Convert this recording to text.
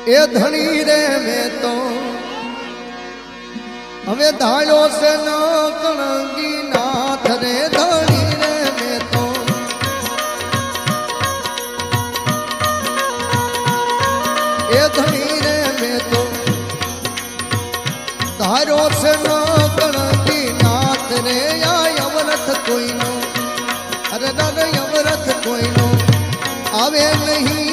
એ ધણી રે મેં તો હવે ધાળ્યો છે ન કણગી નાથ રે ધણી રે મેં તો એ ધણી રે મેં તો ધાર્યો છે ન કણગી નાથ રે આ અવરથ કોઈનો અરે દાદા અવરથ કોઈનો આવે નહીં